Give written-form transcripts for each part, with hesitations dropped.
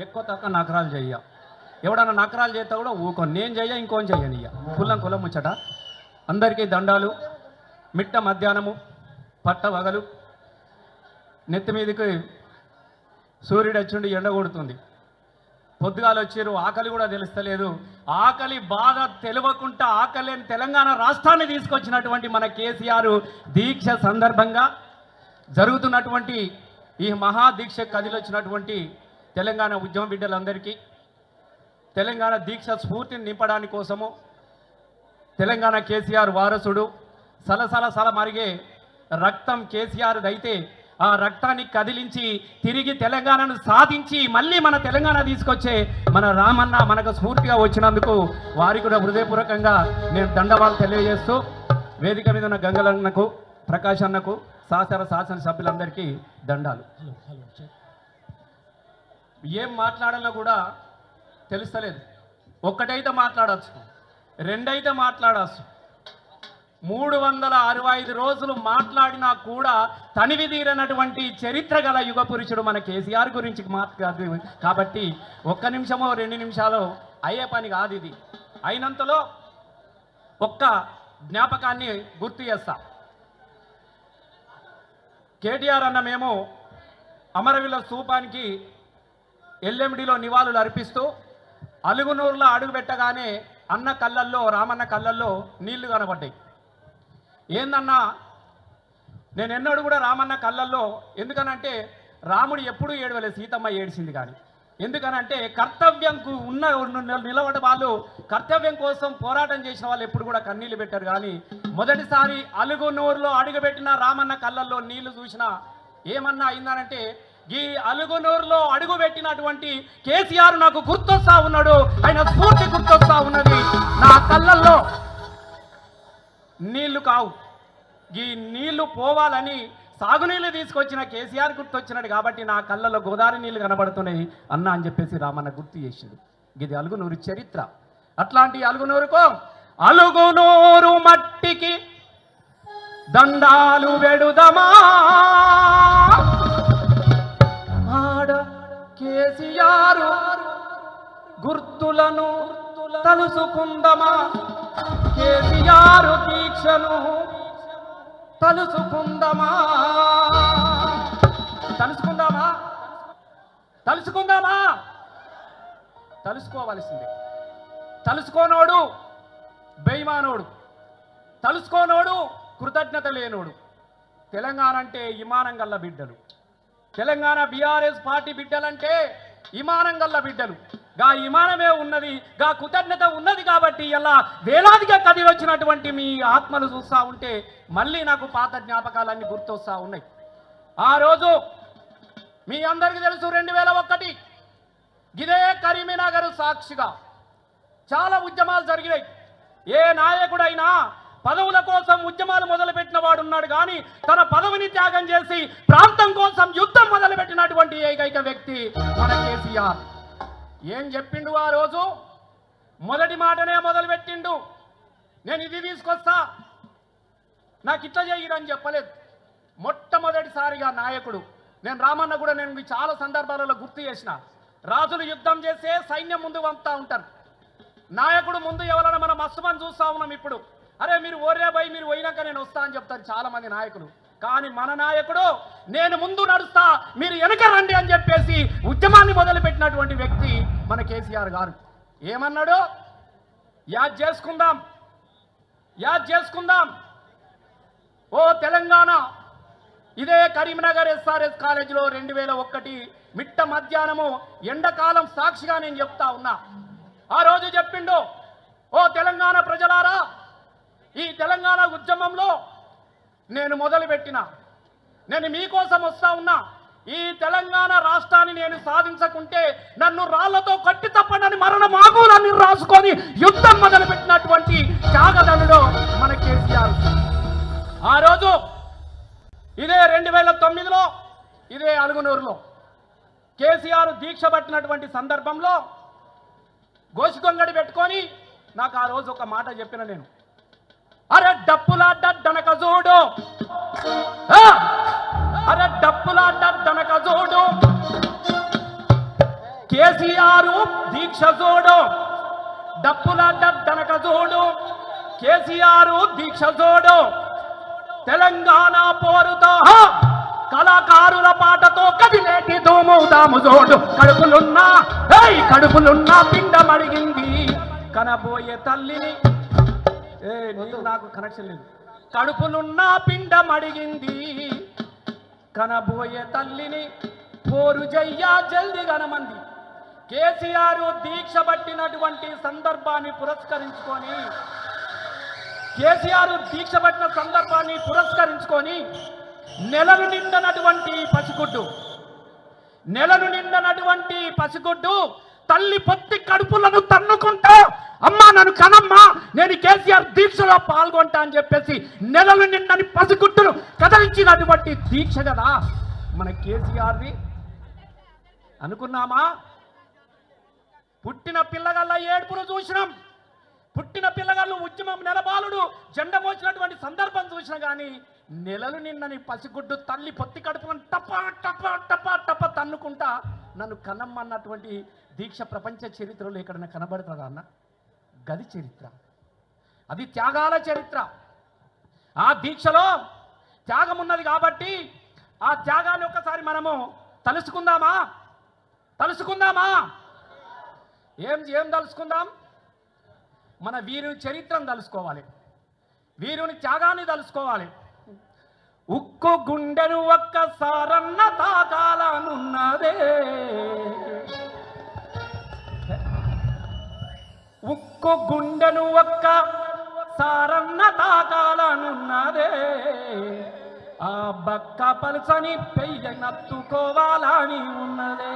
ఎక్కువ తక్కువ నకరాలు చెయ్య. ఎవడన్నా నకరాలు చేస్తా కూడా ఊకో, నేను చెయ్య ఇంకోని చెయ్యనియ్య. కులం ముచ్చట. అందరికీ దండాలు. మిట్ట మధ్యాహ్నము పట్ట వగలు నెత్తి మీదకి సూర్యుడు వచ్చిండి ఎండ కొడుతుంది. పొద్దుగాలు వచ్చారు, ఆకలి కూడా తెలుస్తలేదు. ఆకలి బాధ తెలియకుండా ఆకలిని తెలంగాణ రాష్ట్రాన్ని తీసుకొచ్చినటువంటి మన కేసీఆర్ దీక్ష సందర్భంగా జరుగుతున్నటువంటి ఈ మహాదీక్ష కదిలొచ్చినటువంటి తెలంగాణ ఉద్యమ బిడ్డలందరికీ తెలంగాణ దీక్ష స్ఫూర్తిని నింపడానికి కోసము తెలంగాణ కేసీఆర్ వారసుడు సలసల మరిగే రక్తం కేసీఆర్ అయితే ఆ రక్తాన్ని కదిలించి తిరిగి తెలంగాణను సాధించి మళ్ళీ మన తెలంగాణ తీసుకొచ్చే మన రామన్న మనకు స్ఫూర్తిగా వచ్చినందుకు వారికి కూడా హృదయపూర్వకంగా నేను దండవాలు తెలియజేస్తూ వేదిక మీద ఉన్న గంగలన్నకు ప్రకాష్ అన్నకు శాసనసభ్యులందరికీ దండాలు. ఏం మాట్లాడాలో కూడా తెలుస్తలేదు. ఒక్కటైతే మాట్లాడచ్చు, రెండైతే మాట్లాడచ్చు, 365 రోజులు మాట్లాడినా కూడా తనివి తీరనటువంటి చరిత్ర గల యుగ పురుషుడు మన కేసీఆర్ గురించి మాట్లాడు. కాబట్టి 1 నిమిషమో 2 నిమిషాలు అయ్యే పని కాదు ఇది. అయినంతలో ఒక్క జ్ఞాపకాన్ని గుర్తు చేస్తా. కేటీఆర్ అన్న మేము అమరవీరుల స్తూపానికి ఎల్ఎండిలో నివాళులు అర్పిస్తూ అలుగునూరులో అడుగు పెట్టగానే అన్న కళ్ళల్లో రామన్న కళ్ళల్లో నీళ్లు కనబడ్డాయి. ఏందన్నా నేను ఎన్నడూ కూడా రామన్న కళ్ళల్లో, ఎందుకనంటే రాముడు ఎప్పుడూ ఏడవలేదు, సీతమ్మ ఏడిసింది. కానీ ఎందుకనంటే కర్తవ్యంకు నిలబడ్డ వాళ్ళు, కర్తవ్యం కోసం పోరాటం చేసిన వాళ్ళు ఎప్పుడు కూడా కన్నీళ్లు పెట్టారు. కానీ మొదటిసారి అలుగునూరులో అడుగుపెట్టిన రామన్న కళ్ళల్లో నీళ్లు చూసినా ఏమన్నా అయిందనంటే, ఈ అలుగునూరులో అడుగుపెట్టినటువంటి కేసీఆర్ నాకు గుర్తొస్తా ఉన్నాడు, ఆయన స్ఫూర్తి గుర్తొస్తా ఉన్నది. నా కళ్ళల్లో నీళ్లు కావు, ఈ నీళ్లు పోవాలని సాగునీళ్ళు తీసుకొచ్చిన కేసీఆర్ గుర్తొచ్చినాడు. కాబట్టి నా కళ్ళలో గోదావరి నీళ్లు కనబడుతున్నాయి అన్న అని చెప్పేసి రామన్న గుర్తు చేసింది. ఇది అలుగునూరు చరిత్ర. అట్లాంటి అలుగునూరుకో అలుగునూరు మట్టికి దండాలు వెడుదమా, ఆడ కేసీఆర్ గుర్తులను తలుసుకుందమా, కేసీఆర్ దీక్షను తలుసుకుందామా. తలుసుకోవలసిందే. తలుసుకోనోడు బేయిమానోడు, తలుసుకోనోడు కృతజ్ఞత లేనోడు. తెలంగాణ అంటే ఇమానం గల్ల బిడ్డలు, తెలంగాణ బీఆర్ఎస్ పార్టీ బిడ్డలంటే ఇమానం గల్ల బిడ్డలు. గా ఇమానమే ఉన్నది, గా కృతజ్ఞత ఉన్నది. కాబట్టి ఇలా వేలాదిగా కదిలొచ్చినటువంటి మీ ఆత్మలు చూస్తూ ఉంటే మళ్ళీ నాకు పాత జ్ఞాపకాలన్నీ గుర్తొస్తూ ఉన్నాయి. ఆ రోజు మీ అందరికీ తెలుసు, 2001 ఇదే కరీంనగర్ సాక్షిగా చాలా ఉద్యమాలు జరిగినాయి. ఏ నాయకుడైనా పదవుల కోసం ఉద్యమాలు మొదలుపెట్టిన వాడు ఉన్నాడు. కానీ తన పదవిని త్యాగం చేసి ప్రాంతం కోసం యుద్ధం మొదలుపెట్టినటువంటి ఏకైక వ్యక్తి మన కేసీఆర్. ఏం చెప్పిండు ఆ రోజు? మొదటి మాటనే మొదలుపెట్టిండు, నేను ఇది తీసుకొస్తా, నాకు ఇట్లా చేయని చెప్పలేదు. మొట్టమొదటిసారిగా నాయకుడు, నేను రామన్న కూడా నేను చాలా సందర్భాలలో గుర్తు చేసిన, రాజులు యుద్ధం చేస్తే సైన్యం ముందు పంపుతా ఉంటారు, నాయకుడు ముందు ఎవరైనా మనం మస్తుమని చూస్తా ఉన్నాం. ఇప్పుడు అరే మీరు ఓరే పోయి మీరు పోయినాక నేను వస్తా అని చెప్తారు చాలా మంది నాయకులు. కానీ మన నాయకుడు నేను ముందు నడుస్తా మీరు వెనక రండి అని చెప్పేసి ఉద్యమాన్ని మొదలుపెట్టినటువంటి వ్యక్తి మన కేసీఆర్ గారు. ఏమన్నాడు? యాద్ చేసుకుందాం ఓ తెలంగాణ. ఇదే కరీంనగర్ ఎస్ఆర్ఎస్ కాలేజీలో 2001 మిట్ట మధ్యాహ్నము ఎండాకాలం సాక్షిగా నేను చెప్తా ఉన్నా. ఆ రోజు చెప్పిండు, ఓ తెలంగాణ ప్రజలారా, ఈ తెలంగాణ ఉద్యమంలో నేను మొదలుపెట్టిన, నేను మీకోసం వస్తా ఉన్నా. ఈ తెలంగాణ రాష్ట్రాన్ని నేను సాధించకుంటే నన్ను రాళ్లతో కట్టి తప్పనని మరణ మాగూలన్నీ రాసుకొని యుద్ధం మొదలుపెట్టినటువంటి త్యాగదనుడు మన కేసీఆర్. ఆ రోజు ఇదే 2009లో ఇదే అలుగునూరులో కేసీఆర్ దీక్ష పట్టినటువంటి సందర్భంలో గోసిగొంగడి పెట్టుకొని నాకు ఆ రోజు ఒక మాట చెప్పిన నేను, అరే డప్పులాడ్డ డనక చూడు, అరే డప్పులాడ్డ డనక చూడు, కేసీఆర్ దీక్ష చూడు, డప్పుల దనక చూడు, కేసీఆర్ దీక్ష చూడు, తెలంగాణ పోరుతో కళాకారుల పాటతో కదిలేటి దోముదాము చూడు. కడుపులున్నా పిండం అడిగింది కనబోయే తల్లిని. నీకు నాకు కనెక్షన్ లేదు. కడుపులున్నా పిండం అడిగింది కనబోయే తల్లిని, పోరు జయ్యా జల్ది గనమంది. కేసీఆర్ దీక్ష పట్టినటువంటి సందర్భాన్ని పురస్కరించుకొని నెలను నిండనటువంటి పసిగుడ్డు తల్లి పొత్తి కడుపులను తన్నుకుంటా, అమ్మా నన్ను కనమ్మా, నేను కేసీఆర్ దీక్షలో పాల్గొంటా అని చెప్పేసి నెలలు నిండని పసిగుడ్డును కదిలించినటువంటి దీక్ష కదా మన కేసీఆర్ది అనుకున్నామా? పుట్టిన పిల్లగల్ల ఏడుపును చూసినాం, పుట్టిన పిల్లగాళ్ళు ఉద్యమం నెలబాలుడు జెండ మోసినటువంటి సందర్భం చూసినా కానీ నెలలు నిన్నని పసిగుడ్డు తల్లి పొత్తి కడుపులను టప టప టప టప తన్నుకుంటా నన్ను కనమ్మన్నటువంటి దీక్ష ప్రపంచ చరిత్రలో ఎక్కడైనా కనబడుతుందా అన్న? గది చరిత్ర, అది త్యాగాల చరిత్ర. ఆ దీక్షలో త్యాగం ఉన్నది కాబట్టి ఆ త్యాగాన్ని ఒక్కసారి మనము తలుసుకుందామా? ఏం తలుసుకుందాం? మన వీరుని చరిత్రను తలుసుకోవాలి, వీరుని త్యాగాన్ని తలుసుకోవాలి. ఉక్కు గుండెను ఒక్కసారన్న తాకాలనున్నదే, ఉక్కు గుండెను ఒక్కసారన్న తాకాలనున్నదే, ఆ బక్క పలుసని పెయ్యనత్తుకోవాలని ఉన్నదే.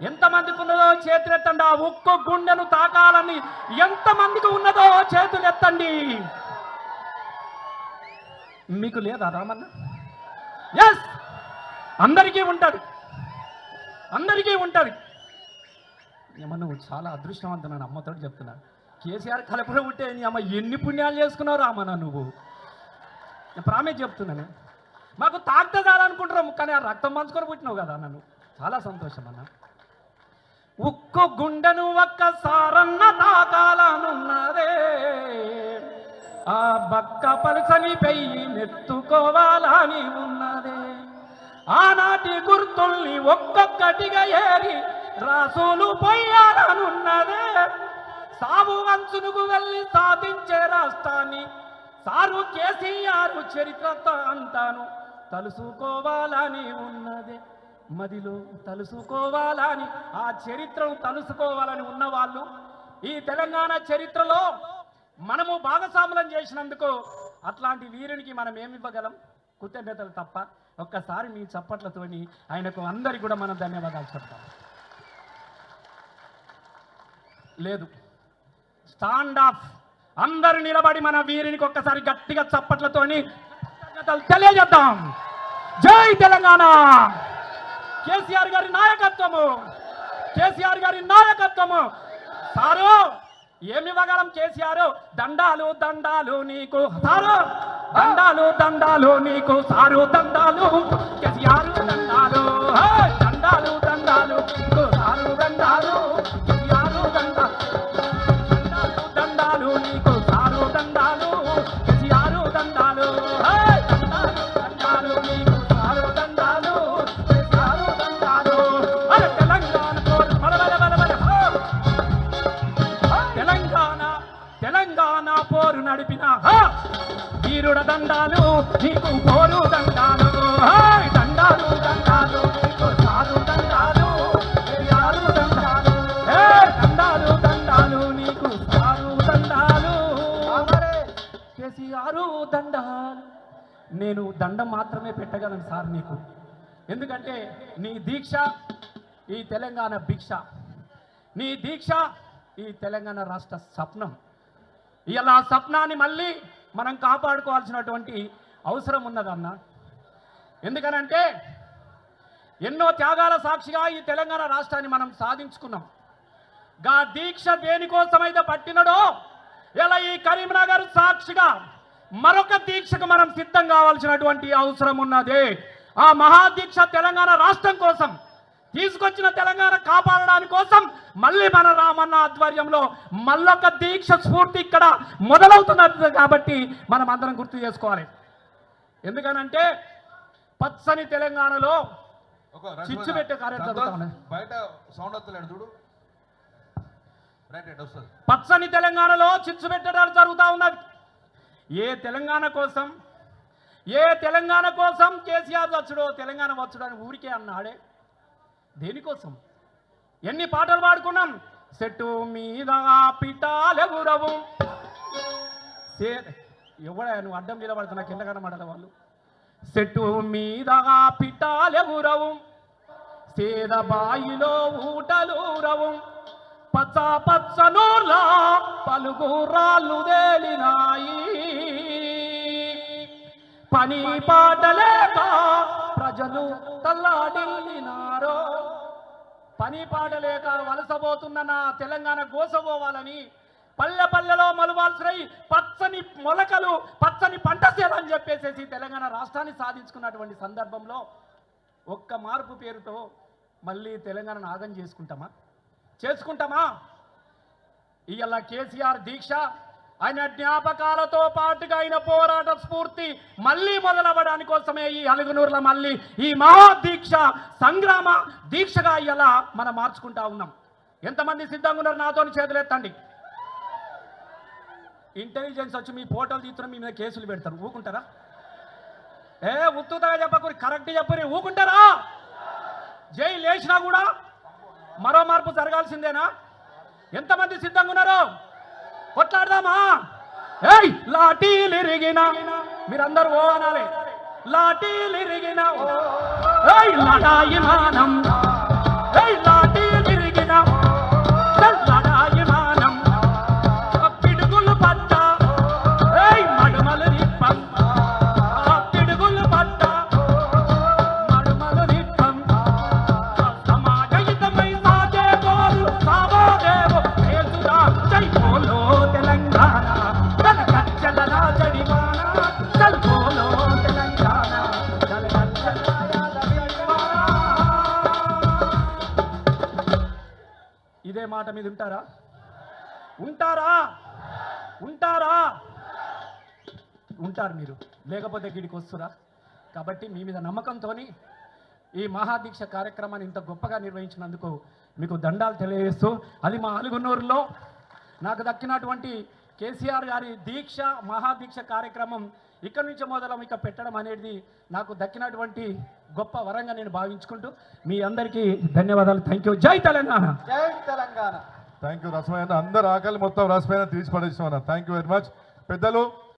ఎంతమందికి ఉన్నదో చేతులెత్తండి. ఆ ఉక్కు గుండెను తాకాలని ఎంతమందికి ఉన్నదో చేతులెత్తండి. మీకు లేదా రామన్న? ఎస్, అందరికీ ఉంటుంది. ఏమన్నా నువ్వు చాలా అదృష్టవంతున్నాను, అమ్మతో చెప్తున్నా. కేసీఆర్ కలపడ ఉంటే నీ అమ్మ ఎన్ని పుణ్యాలు చేసుకున్నావు రామన్న నువ్వు. నేను ప్రామిస్ చెప్తున్నాను, మాకు తాగితే చాలనుకుంటున్నాము, కానీ ఆ రక్తం పంచుకొని పుట్టినావు కదా నన్ను. చాలా సంతోషం అన్న. ఉక్కు గుండెను ఒక్కసారన్న తాకాలనున్నదే, ఆ బక్క పలుసని పెయ్యి నెత్తుకోవాలని ఉన్నదే. ఆనాటి గుర్తుల్ని ఒక్కొక్కటిగా ఏరి రాసులు పోయాలనున్నదే. సాగు అంచునుకు వెళ్ళి సాధించే రాష్ట్రాన్ని సారు కేసీఆర్ చరిత్రతో అంతాను తలుసుకోవాలని ఉన్నదే. మదిలో తలుసుకోవాలని, ఆ చరిత్రను తలుసుకోవాలని ఉన్నవాళ్ళు ఈ తెలంగాణ చరిత్రలో మనము భాగస్వాములం చేసినందుకు అట్లాంటి వీరునికి మనం ఏమి ఇవ్వగలం? కృతజ్ఞతలు తప్ప. ఒక్కసారి మీ చప్పట్లతోని ఆయనకు అందరికి కూడా మనం ధన్యవాదాలు చెప్తాం. లేదు, స్టాండ్ ఆఫ్, అందరూ నిలబడి మన వీరునికి ఒక్కసారి గట్టిగా చప్పట్లతోని కృతజ్ఞతలు తెలియజేద్దాం. జై తెలంగాణ! కేసీఆర్ గారి నాయకత్వము. సారు ఏమి ఇవ్వగలం? కేసీఆర్ దండాలు నీకు సారు, దండాలు నీకు సారు, దండాలు కేసీఆర్, దండాలు నీకు సారు, దండాలు కేసీఆర్, దండాలు నీకు సారు, దండాలు కేసీఆర్, దండాలు నీకు సారు, దండాలు కేసీఆర్, దండాలు. తెలంగాణ పోరు నడిపిన వీరుడ దండాలు నీకు, పోరు దండాలు, దండాలు నీకు సారు, దండాలు కేసీఆర్, దండాలు నీకు సారు, దండాలు కేసీఆర్, దండాలు. నేను దండం మాత్రమే పెట్టగలను సార్ నీకు, ఎందుకంటే నీ దీక్ష ఈ తెలంగాణ భిక్ష, నీ దీక్ష ఈ తెలంగాణ రాష్ట్ర స్వప్నం. ఇలా స్వప్నాన్ని మళ్ళీ మనం కాపాడుకోవాల్సినటువంటి అవసరం ఉన్నదన్న. ఎందుకనంటే ఎన్నో త్యాగాల సాక్షిగా ఈ తెలంగాణ రాష్ట్రాన్ని మనం సాధించుకున్నాం. గా దీక్ష దేనికోసమైతే పట్టినడో ఇలా ఈ కరీంనగర్ సాక్షిగా మరొక దీక్షకు మనం సిద్ధం కావాల్సినటువంటి అవసరం ఉన్నది. ఆ మహాదీక్ష తెలంగాణ రాష్ట్రం కోసం, తీసుకొచ్చిన తెలంగాణ కాపాడడానికి కోసం మళ్ళీ మన రామన్న ఆధ్వర్యంలో మళ్ళొక దీక్ష స్ఫూర్తి ఇక్కడ మొదలవుతున్నది కాబట్టి మనం అందరం గుర్తు చేసుకోవాలి. ఎందుకనంటే పచ్చని తెలంగాణలో చిచ్చు పెట్టే కార్యక్రమం బయట సౌండ్ వస్తలేడు చూడు. పచ్చని తెలంగాణలో చిచ్చు పెట్టడాలు జరుగుతూ ఉన్నది. ఏ తెలంగాణ కోసం కేసీఆర్ వచ్చుడో తెలంగాణ వచ్చుడు అని ఊరికే అన్నాడే. దేనికోసం ఎన్ని పాటలు పాడుకున్నాం. చెట్టు మీద పిటాలెగురవు ఎవడా నువ్వు అడ్డం నిలబడుతున్నా కింద కనబడాలి వాళ్ళు. చెట్టు మీద పిటాలెగురవు సేద బాయిలో ఊటలూరవు పచ్చ పచ్చనూర్లా పలుగురాళ్ళు తేలినాయి పని పాటలేక ప్రజలు తల్లాడిల్లినారో. పని పాటలేక వలసపోతున్న నా తెలంగాణ గోసపోవాలని పల్లె పల్లెలో మలువాల్సినై పచ్చని మొలకలు పచ్చని పంట సేలని చెప్పేసి తెలంగాణ రాష్ట్రాన్ని సాధించుకున్నటువంటి సందర్భంలో ఒక్క మార్పు పేరుతో మళ్ళీ తెలంగాణ నాగం చేసుకుంటామా? ఇవాళ కేసీఆర్ దీక్ష ఆయన జ్ఞాపకాలతో పాటుగా ఆయన పోరాట స్ఫూర్తి మళ్ళీ మొదలవ్వడానికి కోసమే ఈ అలుగునూరులో మళ్ళీ ఈ మహాదీక్ష సంగ్రామ దీక్షగా ఇలా మనం మార్చుకుంటా ఉన్నాం. ఎంతమంది సిద్ధంగా ఉన్నారు? నాతో చేతులెత్తండి. ఇంటెలిజెన్స్ వచ్చి మీ ఫోటోలు తీస్తున్న మీ మీద కేసులు పెడతారు. ఊకుంటారా? ఉత్తుతగా చెప్పకూరి కరెక్ట్ చెప్పని ఊకుంటారా? జై లేచినా కూడా మరో మార్పు జరగాల్సిందేనా? ఎంతమంది సిద్ధంగా ఉన్నారు? కొట్లాడదామా? లాఠీలిరిగిన మీరందరూ ఓ అనాలి. లాఠీలిరిగిన లడాయి మానం లాఠీలిరిగిన లడాయి మానం పిడుగులు పట్ట మడుమలు నిప్పం పిడుగులు పట్ట మడుమలు నిప్పం సమాజయుతమై సాగే పోరు సావోదేవో ఏసురా జై బోలో తెలంగాణ కచ్చలరా జడివాన చల్ బోలో తెలంగాణ ఇదే మాట మీద ఉంటారు మీరు, లేకపోతే గిడికి వస్తురా. కాబట్టి మీ మీద నమ్మకంతో ఈ మహాదీక్ష కార్యక్రమాన్ని ఇంత గొప్పగా నిర్వహించినందుకు మీకు దండాలు తెలియజేస్తూ, అది మా అలుగునూరులో నాకు దక్కినటువంటి కేసీఆర్ గారి దీక్ష మహాదీక్ష కార్యక్రమం ఇక్కడి నుంచి మొదలు ఇక పెట్టడం అనేది నాకు దక్కినటువంటి గొప్ప వరంగా నేను భావించుకుంటూ మీ అందరికీ ధన్యవాదాలు. Thank you. జై తెలంగాణ. జై తెలంగాణ. థ్యాంక్ యూ రసమైన అందరు ఆకలి మొత్తం రసమైన తీసి పడేసాం. థ్యాంక్ యూ వెరీ మచ్ పెద్దలు.